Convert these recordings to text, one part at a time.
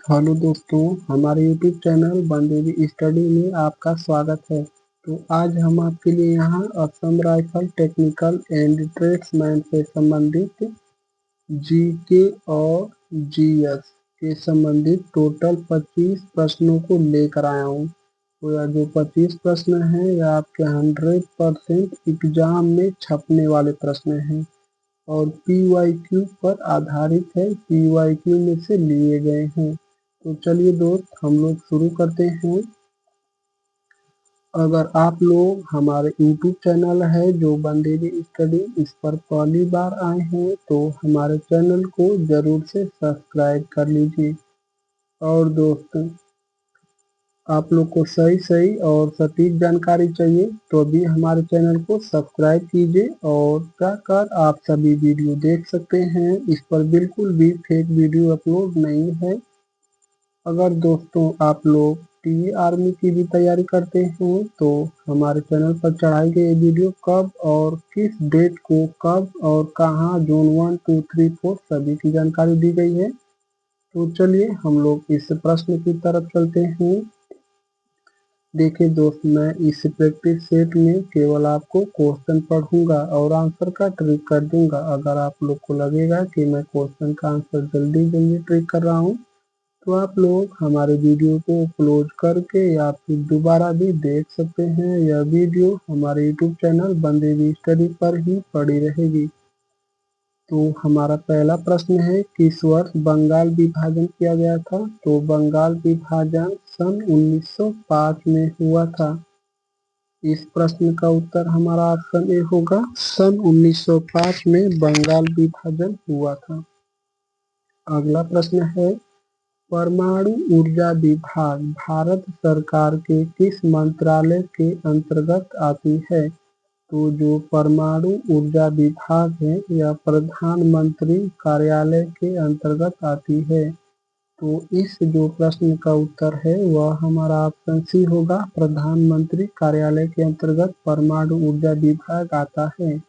Hello दोस्तों, हमारे YouTube channel Bandevi study में आपका स्वागत है। तो आज हम आपके लिए यहाँ Assam rifle technical and tradesman से संबंधित जीके और जीएस के संबंधित टोटल 25 प्रश्नों को लेकर आया हूँ। तो यह जो 25 प्रश्न हैं यह आपके 100% एग्जाम में छपने वाले प्रश्न हैं और PYQ पर आधारित है, PYQ में से लिए गए हैं। तो चलिए दोस्त, हम लोग शुरू करते हैं। अगर आप लोग हमारे YouTube चैनल है जो बनदेवी स्टडी, इस पर पहली बार आए हैं तो हमारे चैनल को जरूर से सब्सक्राइब कर लीजिए। और दोस्तों, आप लोग को सही और सटीक जानकारी चाहिए तो अभी हमारे चैनल को सब्सक्राइब कीजिए और जाकर आप सभी वीडियो देख सकते हैं। इस पर बिल्कुल भी फेक वीडियो अपलोड नहीं है। अगर दोस्तों आप लोग टीवी आर्मी की भी तैयारी करते हैं तो हमारे चैनल पर चढ़ाई गई वीडियो कब और किस डेट को कब और कहाँ जोन 1, 2, 3, 4 सभी की जानकारी दी गई है। तो चलिए हम लोग इस प्रश्न की तरफ चलते हैं। देखिए दोस्त, मैं इस प्रैक्टिस सेट में केवल आपको क्वेश्चन पढ़ूंगा और आंसर का ट्रिक कर दूंगा। अगर आप लोग को लगेगा कि मैं क्वेश्चन का आंसर जल्दी ट्रिक कर रहा हूं तो आप लोग हमारे वीडियो को क्लोज करके या फिर दोबारा भी देख सकते हैं। यह वीडियो हमारे यूट्यूब चैनल बनदेवी स्टडी पर ही पड़ी रहेगी। तो हमारा पहला प्रश्न है, किस वर्ष बंगाल विभाजन किया गया था? तो बंगाल विभाजन सन 1905 में हुआ था। इस प्रश्न का उत्तर हमारा ऑप्शन ए होगा, सन 1905 में बंगाल विभाजन हुआ था। अगला प्रश्न है, परमाणु ऊर्जा विभाग भारत सरकार के किस मंत्रालय के अंतर्गत आती है? तो जो परमाणु ऊर्जा विभाग है यह प्रधानमंत्री कार्यालय के अंतर्गत आती है। तो इस जो प्रश्न का उत्तर है वह हमारा ऑप्शन सी होगा, प्रधानमंत्री कार्यालय के अंतर्गत परमाणु ऊर्जा विभाग आता है।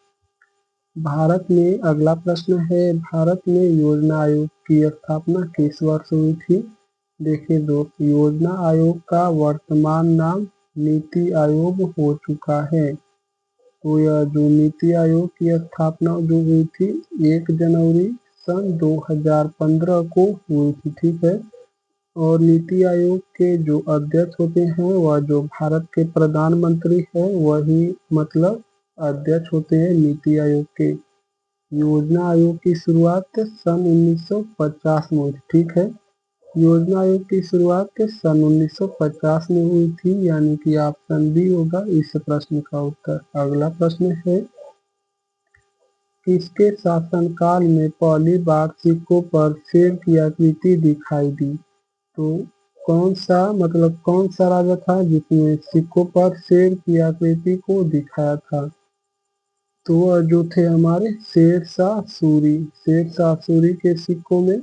भारत में अगला प्रश्न है, भारत में योजना आयोग की स्थापना किस वर्ष हुई थी? देखिए दोस्त, योजना आयोग का वर्तमान नाम नीति आयोग हो चुका है। तो यह जो नीति आयोग की स्थापना जो हुई थी 1 जनवरी सन 2015 को हुई थी, ठीक है। और नीति आयोग के जो अध्यक्ष होते हैं वह जो भारत के प्रधानमंत्री है वही मतलब अध्यक्ष होते हैं नीति आयोग के। योजना आयोग की शुरुआत सन 1950 में हुई, ठीक है। योजना आयोग की शुरुआत सन 1950 में हुई थी, यानी कि ऑप्शन बी होगा इस प्रश्न का उत्तर। अगला प्रश्न है, किसके शासनकाल में पहली बार सिक्कों पर शेर की आकृति दिखाई दी? तो कौन सा राजा था जिसने सिक्कों पर शेर की आकृति को दिखाया था? तो वह जो थे हमारे शेरशाह सूरी के सिक्कों में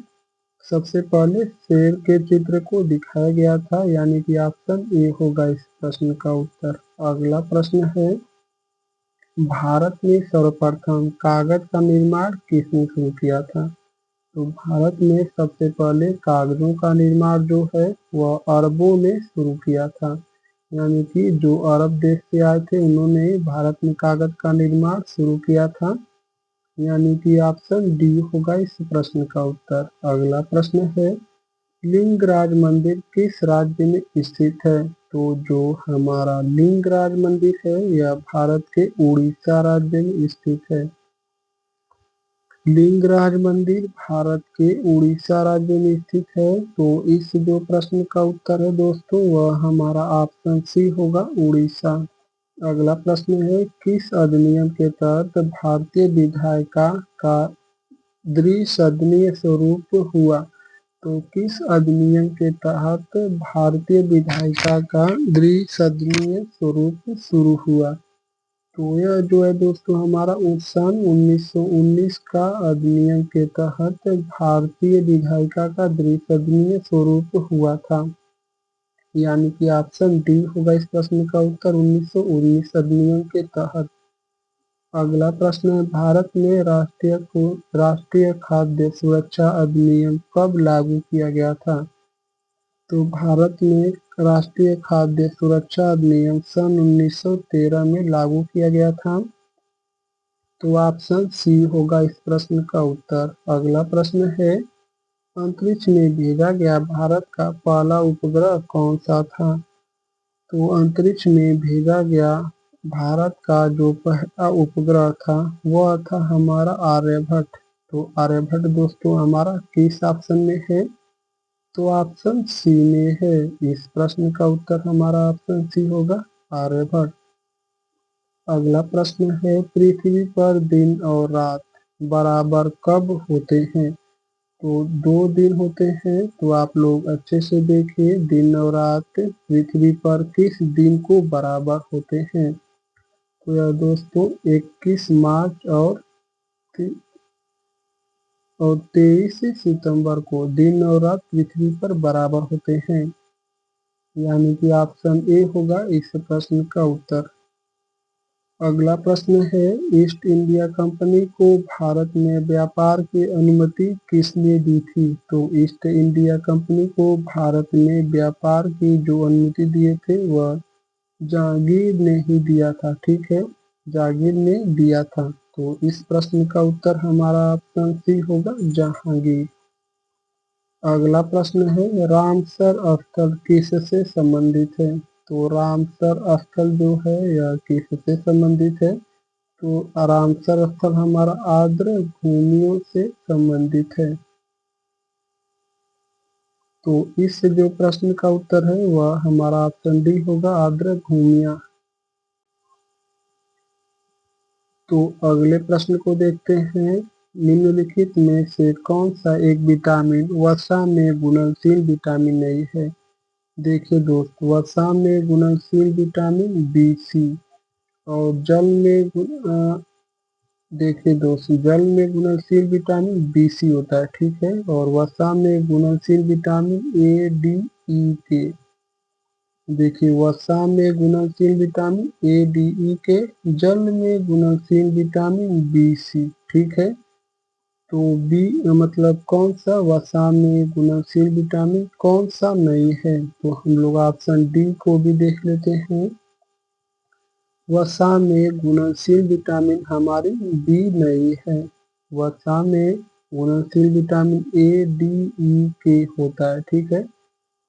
सबसे पहले शेर के चित्र को दिखाया गया था, यानी कि ऑप्शन ए होगा इस प्रश्न का उत्तर। अगला प्रश्न है, भारत में सर्वप्रथम कागज का निर्माण किसने शुरू किया था? तो भारत में सबसे पहले कागजों का निर्माण जो है वह अरबों ने शुरू किया था, यानी कि जो अरब देश से आए थे उन्होंने भारत में कागज का निर्माण शुरू किया था, यानी कि ऑप्शन डी होगा इस प्रश्न का उत्तर। अगला प्रश्न है, लिंगराज मंदिर किस राज्य में स्थित है? तो जो हमारा लिंगराज मंदिर है यह भारत के उड़ीसा राज्य में स्थित है। लिंगराज मंदिर भारत के उड़ीसा राज्य में स्थित है। तो इस जो प्रश्न का उत्तर है दोस्तों वह हमारा ऑप्शन सी होगा, उड़ीसा। अगला प्रश्न है, किस अधिनियम के तहत भारतीय विधायिका का द्विसदनीय स्वरूप हुआ? तो किस अधिनियम के तहत भारतीय विधायिका का द्विसदनीय स्वरूप शुरू हुआ? तो यह जो है दोस्तों हमारा सन 1919 का अधिनियम के तहत भारतीय विधायिका का द्विसदनीय स्वरूप हुआ था, यानी कि ऑप्शन डी होगा इस प्रश्न का उत्तर, 1919 अधिनियम के तहत। अगला प्रश्न है, भारत में राष्ट्रीय खाद्य सुरक्षा अधिनियम कब लागू किया गया था? तो भारत में राष्ट्रीय खाद्य सुरक्षा अधिनियम सन 1913 में लागू किया गया था। तो ऑप्शन सी होगा इस प्रश्न का उत्तर। अगला प्रश्न है, अंतरिक्ष में भेजा गया भारत का पहला उपग्रह कौन सा था? तो अंतरिक्ष में भेजा गया भारत का जो पहला उपग्रह था वह था हमारा आर्यभट्ट। तो आर्यभट्ट दोस्तों हमारा किस ऑप्शन में है? तो ऑप्शन सी में है। इस प्रश्न का उत्तर हमारा ऑप्शन सी होगा, आर्यभट्ट। अगला प्रश्न है, पृथ्वी पर दिन और रात बराबर कब होते हैं? तो 2 दिन होते हैं। तो आप लोग अच्छे से देखिए, दिन और रात पृथ्वी पर किस दिन को बराबर होते हैं? तो यह दोस्तों 21 मार्च और 23 सितंबर को दिन और रात पृथ्वी पर बराबर होते हैं। यानी कि ऑप्शन ए होगा इस प्रश्न का उत्तर। अगला प्रश्न है, ईस्ट इंडिया कंपनी को भारत में व्यापार की अनुमति किसने दी थी? तो ईस्ट इंडिया कंपनी को भारत में व्यापार की जो अनुमति दिए थे वह जहांगीर ने ही दिया था। ठीक है, जहांगीर ने दिया था। तो इस प्रश्न का उत्तर हमारा ऑप्शन सी होगा, जहांगीर। अगला प्रश्न है, रामसर स्थल किससे संबंधित है? तो रामसर स्थल जो है यह किससे संबंधित है? तो रामसर स्थल हमारा आर्द्र भूमियों से संबंधित है। तो इस जो प्रश्न का उत्तर है वह हमारा ऑप्शन डी होगा, आर्द्र भूमियां। तो अगले प्रश्न को देखते हैं, निम्नलिखित में से कौन सा एक विटामिन वसा में घुलनशील विटामिन नहीं है? देखिए दोस्त, वसा में घुलनशील विटामिन बी सी, और देखिए दोस्त, जल में घुलनशील विटामिन बी सी होता है। ठीक है, और वसा में घुलनशील विटामिन ए डी ई के। देखिए, वसा में घुलनशील विटामिन ए डी ई के, जल में घुलनशील विटामिन बी सी। ठीक है, तो बी मतलब कौन सा वसा में घुलनशील विटामिन कौन सा नहीं है? तो हम लोग ऑप्शन डी को भी देख लेते हैं। वसा में घुलनशील विटामिन हमारी बी नहीं है। वसा में घुलनशील विटामिन ए डी ई के होता है। ठीक है,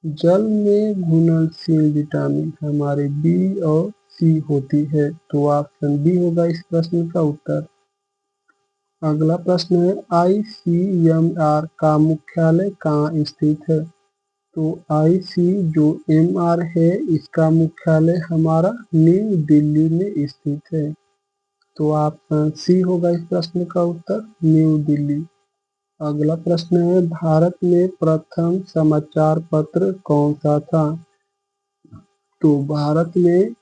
जल में घुलनशील विटामिन हमारी बी और सी होती है। तो ऑप्शन बी होगा इस प्रश्न का उत्तर। अगला प्रश्न है, ICMR का मुख्यालय कहाँ स्थित है? तो IC जो MR है इसका मुख्यालय हमारा न्यू दिल्ली में स्थित है। तो ऑप्शन सी होगा इस प्रश्न का उत्तर, न्यू दिल्ली। अगला प्रश्न है, भारत में प्रथम समाचार पत्र कौन सा था? तो भारत में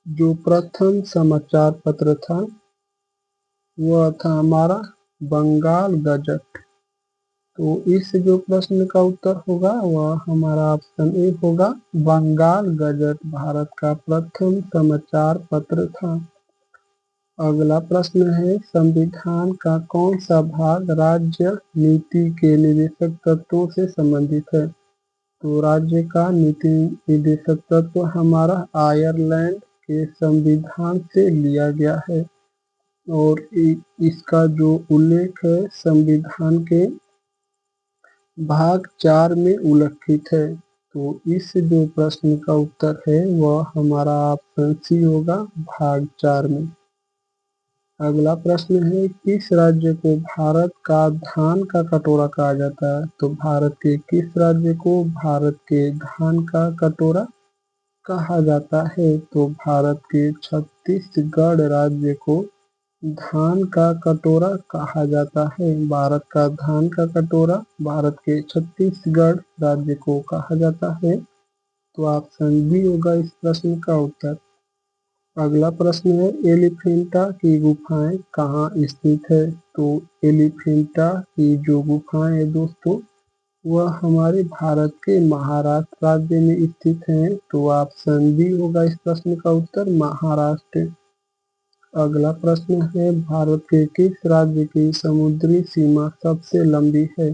जो प्रथम समाचार पत्र था वह था हमारा बंगाल गजट। तो इस जो प्रश्न का उत्तर होगा वह हमारा ऑप्शन ए होगा, बंगाल गजट भारत का प्रथम समाचार पत्र था। अगला प्रश्न है, संविधान का कौन सा भाग राज्य नीति के निर्देशक तत्वों से संबंधित है? तो राज्य का नीति निर्देशक तत्व हमारा आयरलैंड के संविधान से लिया गया है, और इसका जो उल्लेख है संविधान के भाग 4 में उल्लिखित है। तो इस जो प्रश्न का उत्तर है वह हमारा ऑप्शन सी होगा, भाग 4 में। अगला प्रश्न है, किस राज्य को भारत का धान का कटोरा कहा जाता है? तो भारत के किस राज्य को भारत के धान का कटोरा कहा जाता है? तो भारत के छत्तीसगढ़ राज्य को धान का कटोरा कहा जाता है। भारत का धान का कटोरा भारत के छत्तीसगढ़ राज्य को कहा जाता है। तो ऑप्शन बी होगा इस प्रश्न का उत्तर। अगला प्रश्न है, एलिफेंटा की गुफाएं कहाँ स्थित है? तो एलिफेंटा की जो गुफाएं है दोस्तों वह हमारे भारत के महाराष्ट्र राज्य में स्थित हैं। तो ऑप्शन बी होगा इस प्रश्न का उत्तर, महाराष्ट्र। अगला प्रश्न है, भारत के किस राज्य की समुद्री सीमा सबसे लंबी है?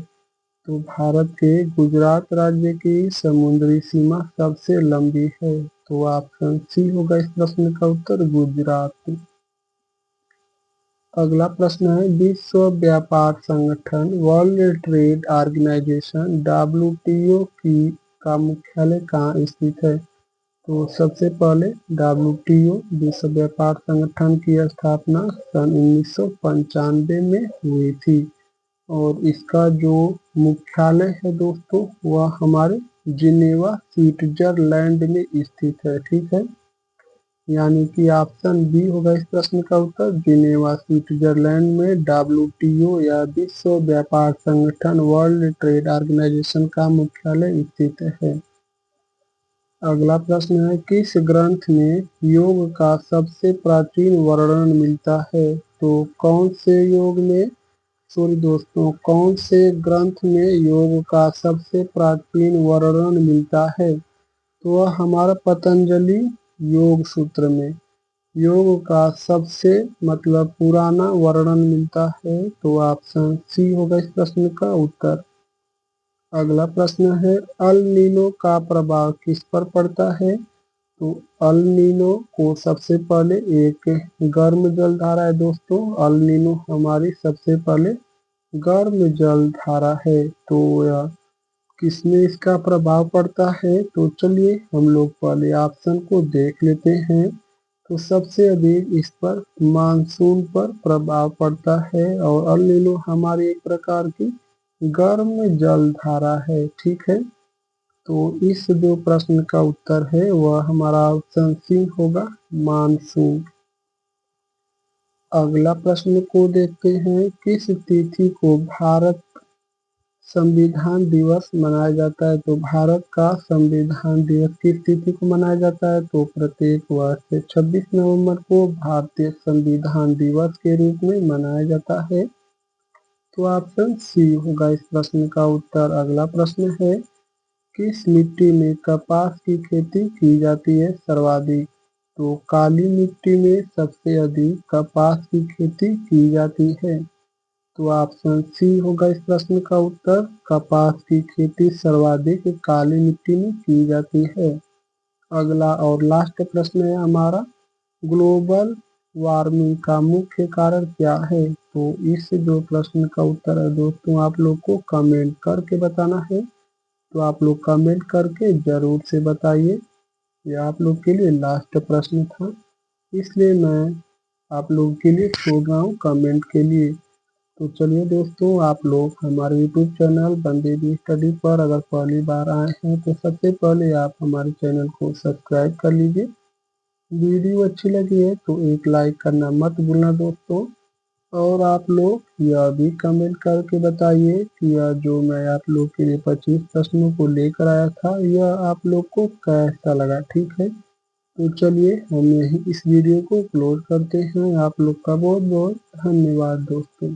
तो भारत के गुजरात राज्य की समुद्री सीमा सबसे लंबी है। तो ऑप्शन सी होगा इस प्रश्न का उत्तर, गुजरात। अगला प्रश्न है, विश्व व्यापार संगठन वर्ल्ड ट्रेड ऑर्गेनाइजेशन WTO का मुख्यालय कहाँ स्थित है? तो सबसे पहले WTO विश्व व्यापार संगठन की स्थापना सन 1995 में हुई थी और इसका जो मुख्यालय है दोस्तों वह हमारे जिनेवा स्विट्जरलैंड में स्थित है। ठीक है, यानी कि ऑप्शन बी होगा इस प्रश्न का उत्तर, जिनेवा स्विट्जरलैंड में WTO या विश्व व्यापार संगठन वर्ल्ड ट्रेड ऑर्गेनाइजेशन का मुख्यालय स्थित है। अगला प्रश्न है, किस ग्रंथ में योग का सबसे प्राचीन वर्णन मिलता है? तो कौन से योग में दोस्तों कौन से ग्रंथ में योग का सबसे प्राचीन वर्णन मिलता है? तो वह हमारा पतंजलि योग सूत्र में योग का सबसे पुराना वर्णन मिलता है। तो ऑप्शन सी होगा इस प्रश्न का उत्तर। अगला प्रश्न है, अल नीनो का प्रभाव किस पर पड़ता है? तो अल नीनो को सबसे पहले एक गर्म जलधारा है दोस्तों। अल नीनो हमारी सबसे पहले गर्म जलधारा है। तो यह किसमें इसका प्रभाव पड़ता है? तो चलिए हम लोग पहले ऑप्शन को देख लेते हैं। तो सबसे अधिक इस पर मानसून पर प्रभाव पड़ता है और अल नीनो हमारी एक प्रकार की गर्म जलधारा है। ठीक है, तो इस जो प्रश्न का उत्तर है वह हमारा ऑप्शन सी होगा, मानसून। अगला प्रश्न को देखते हैं, किस तिथि को भारत संविधान दिवस मनाया जाता है? तो भारत का संविधान दिवस किस तिथि को मनाया जाता है? तो प्रत्येक वर्ष 26 नवंबर को भारतीय संविधान दिवस के रूप में मनाया जाता है। तो ऑप्शन सी होगा इस प्रश्न का उत्तर। अगला प्रश्न है, किस मिट्टी में कपास की खेती की जाती है सर्वाधिक? तो काली मिट्टी में सबसे अधिक कपास की खेती की जाती है। तो ऑप्शन सी होगा इस प्रश्न का उत्तर, कपास की खेती सर्वाधिक काली मिट्टी में की जाती है। अगला और लास्ट प्रश्न है हमारा, ग्लोबल वार्मिंग का मुख्य कारण क्या है? तो इस जो प्रश्न का उत्तर है दोस्तों आप लोग को कमेंट करके बताना है। तो आप लोग कमेंट करके जरूर से बताइए। यह आप लोग के लिए लास्ट प्रश्न था, इसलिए मैं आप लोग के लिए छोड़ रहा हूँ कमेंट के लिए। तो चलिए दोस्तों, आप लोग हमारे यूट्यूब चैनल बंदे दी स्टडी पर अगर पहली बार आए हैं तो सबसे पहले आप हमारे चैनल को सब्सक्राइब कर लीजिए। वीडियो अच्छी लगी है तो एक लाइक करना मत भूलना दोस्तों। और आप लोग यह भी कमेंट करके बताइए कि यह जो मैं आप लोग के लिए 25 प्रश्नों को लेकर आया था यह आप लोग को कैसा लगा। ठीक है, तो चलिए हम यही इस वीडियो को क्लोज करते हैं। आप लोग का बहुत बहुत धन्यवाद दोस्तों।